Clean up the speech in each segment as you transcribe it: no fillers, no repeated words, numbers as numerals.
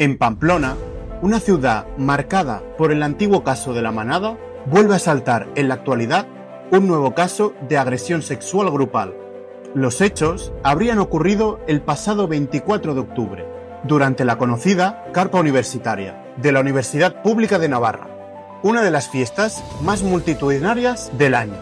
En Pamplona, una ciudad marcada por el antiguo caso de la manada, vuelve a saltar en la actualidad un nuevo caso de agresión sexual grupal. Los hechos habrían ocurrido el pasado 24 de octubre, durante la conocida Carpa Universitaria de la Universidad Pública de Navarra, una de las fiestas más multitudinarias del año.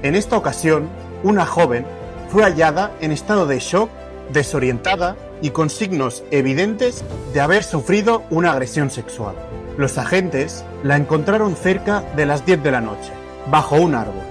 En esta ocasión, una joven fue hallada en estado de shock, desorientada y con signos evidentes de haber sufrido una agresión sexual. Los agentes la encontraron cerca de las 10 de la noche, bajo un árbol,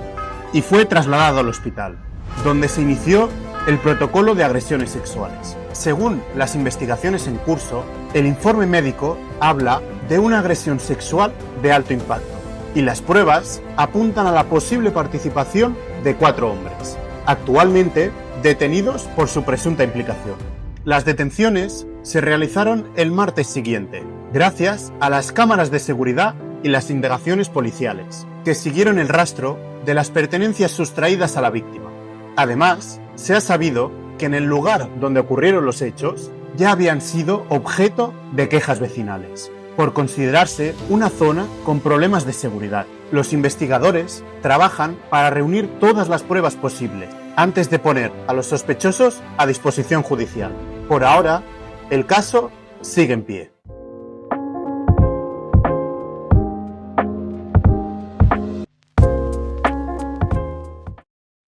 y fue trasladada al hospital, donde se inició el protocolo de agresiones sexuales. Según las investigaciones en curso, el informe médico habla de una agresión sexual de alto impacto, y las pruebas apuntan a la posible participación de 4 hombres, actualmente detenidos por su presunta implicación. Las detenciones se realizaron el martes siguiente, gracias a las cámaras de seguridad y las indagaciones policiales, que siguieron el rastro de las pertenencias sustraídas a la víctima. Además, se ha sabido que en el lugar donde ocurrieron los hechos ya habían sido objeto de quejas vecinales, por considerarse una zona con problemas de seguridad. Los investigadores trabajan para reunir todas las pruebas posibles antes de poner a los sospechosos a disposición judicial. Por ahora, el caso sigue en pie.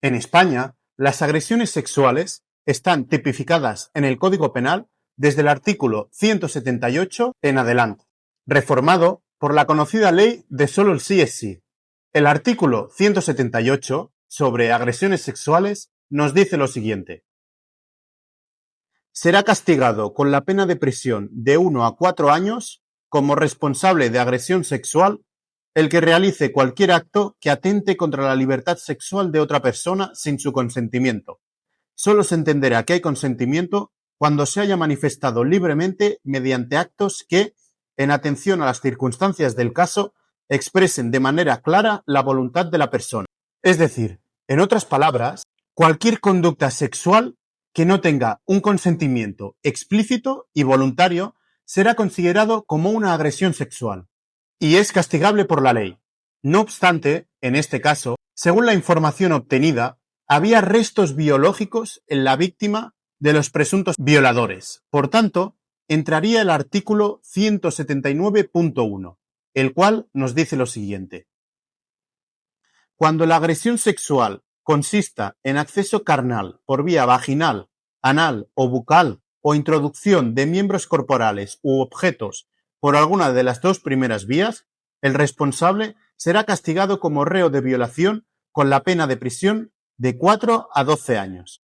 En España, las agresiones sexuales están tipificadas en el Código Penal desde el artículo 178 en adelante, reformado por la conocida ley de solo el sí es sí. El artículo 178 sobre agresiones sexuales nos dice lo siguiente: será castigado con la pena de prisión de 1 a 4 años como responsable de agresión sexual el que realice cualquier acto que atente contra la libertad sexual de otra persona sin su consentimiento. Solo se entenderá que hay consentimiento cuando se haya manifestado libremente mediante actos que, en atención a las circunstancias del caso, expresen de manera clara la voluntad de la persona. Es decir, en otras palabras, cualquier conducta sexual que no tenga un consentimiento explícito y voluntario será considerado como una agresión sexual y es castigable por la ley. No obstante, en este caso, según la información obtenida, había restos biológicos en la víctima de los presuntos violadores. Por tanto, entraría el artículo 179.1, el cual nos dice lo siguiente: cuando la agresión sexual consista en acceso carnal por vía vaginal, anal o bucal o introducción de miembros corporales u objetos por alguna de las dos primeras vías, el responsable será castigado como reo de violación con la pena de prisión de 4 a 12 años.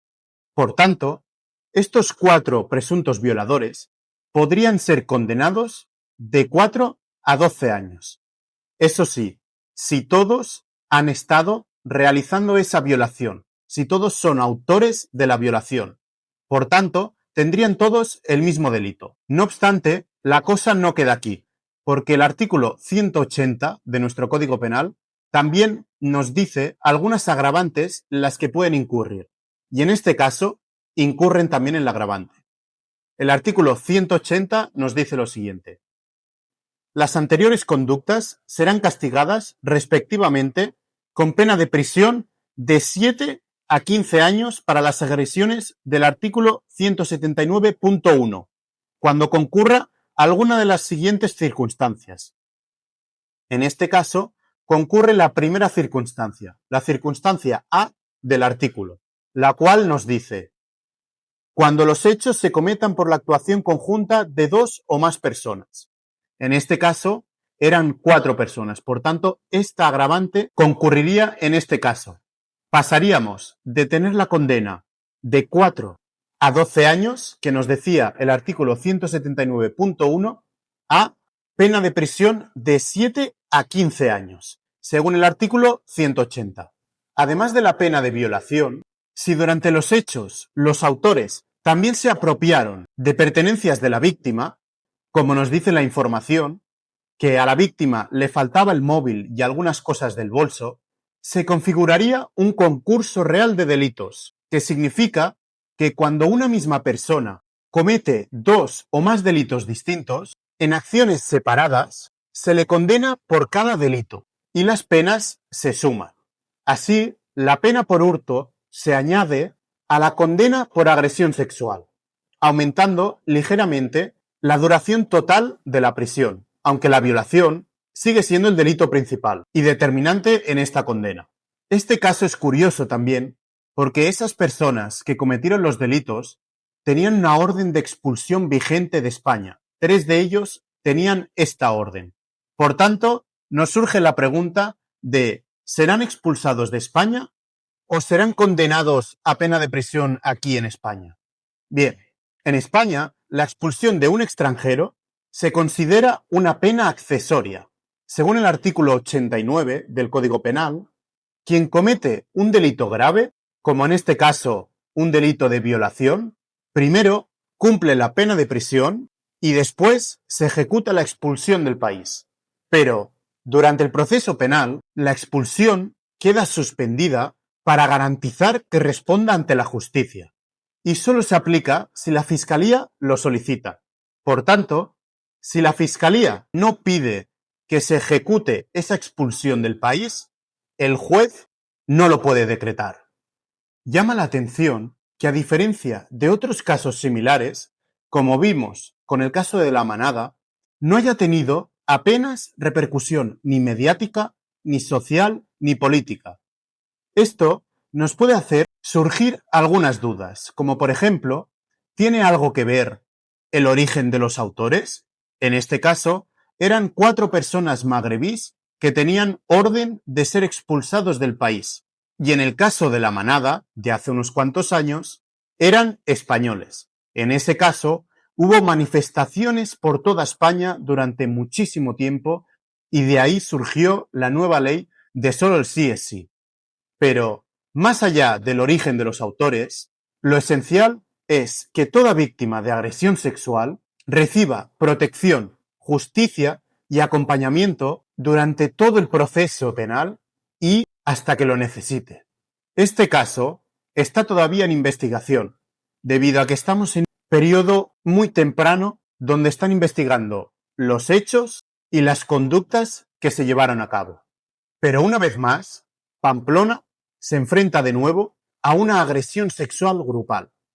Por tanto, estos 4 presuntos violadores podrían ser condenados de 4 a 12 años. Eso sí, si todos han estado realizando esa violación, si todos son autores de la violación. Por tanto, tendrían todos el mismo delito. No obstante, la cosa no queda aquí, porque el artículo 180 de nuestro Código Penal también nos dice algunas agravantes en las que pueden incurrir, y en este caso incurren también en la agravante. El artículo 180 nos dice lo siguiente: las anteriores conductas serán castigadas respectivamente con pena de prisión de 7 a 15 años para las agresiones del artículo 179.1, cuando concurra alguna de las siguientes circunstancias. En este caso, concurre la primera circunstancia, la circunstancia A del artículo, la cual nos dice: cuando los hechos se cometan por la actuación conjunta de 2 o más personas. En este caso, eran 4 personas, por tanto, esta agravante concurriría en este caso. Pasaríamos de tener la condena de 4 a 12 años, que nos decía el artículo 179.1, a pena de prisión de 7 a 15 años, según el artículo 180. Además de la pena de violación, si durante los hechos los autores también se apropiaron de pertenencias de la víctima, como nos dice la información, que a la víctima le faltaba el móvil y algunas cosas del bolso, se configuraría un concurso real de delitos, que significa que cuando una misma persona comete 2 o más delitos distintos, en acciones separadas, se le condena por cada delito y las penas se suman. Así, la pena por hurto se añade a la condena por agresión sexual, aumentando ligeramente la duración total de la prisión, aunque la violación sigue siendo el delito principal y determinante en esta condena. Este caso es curioso también porque esas personas que cometieron los delitos tenían una orden de expulsión vigente de España. 3 de ellos tenían esta orden. Por tanto, nos surge la pregunta de ¿serán expulsados de España o serán condenados a pena de prisión aquí en España? Bien, en España, la expulsión de un extranjero se considera una pena accesoria. Según el artículo 89 del Código Penal, quien comete un delito grave, como en este caso un delito de violación, primero cumple la pena de prisión y después se ejecuta la expulsión del país. Pero, durante el proceso penal, la expulsión queda suspendida para garantizar que responda ante la justicia y solo se aplica si la Fiscalía lo solicita. Por tanto, si la Fiscalía no pide que se ejecute esa expulsión del país, el juez no lo puede decretar. Llama la atención que, a diferencia de otros casos similares, como vimos con el caso de La Manada, no haya tenido apenas repercusión ni mediática, ni social, ni política. Esto nos puede hacer surgir algunas dudas, como por ejemplo, ¿tiene algo que ver el origen de los autores? En este caso, eran 4 personas magrebís que tenían orden de ser expulsados del país. Y en el caso de La Manada, de hace unos cuantos años, eran españoles. En ese caso, hubo manifestaciones por toda España durante muchísimo tiempo y de ahí surgió la nueva ley de solo el sí es sí. Pero, más allá del origen de los autores, lo esencial es que toda víctima de agresión sexual reciba protección, justicia y acompañamiento durante todo el proceso penal y hasta que lo necesite. Este caso está todavía en investigación, debido a que estamos en un periodo muy temprano donde están investigando los hechos y las conductas que se llevaron a cabo. Pero una vez más, Pamplona se enfrenta de nuevo a una agresión sexual grupal.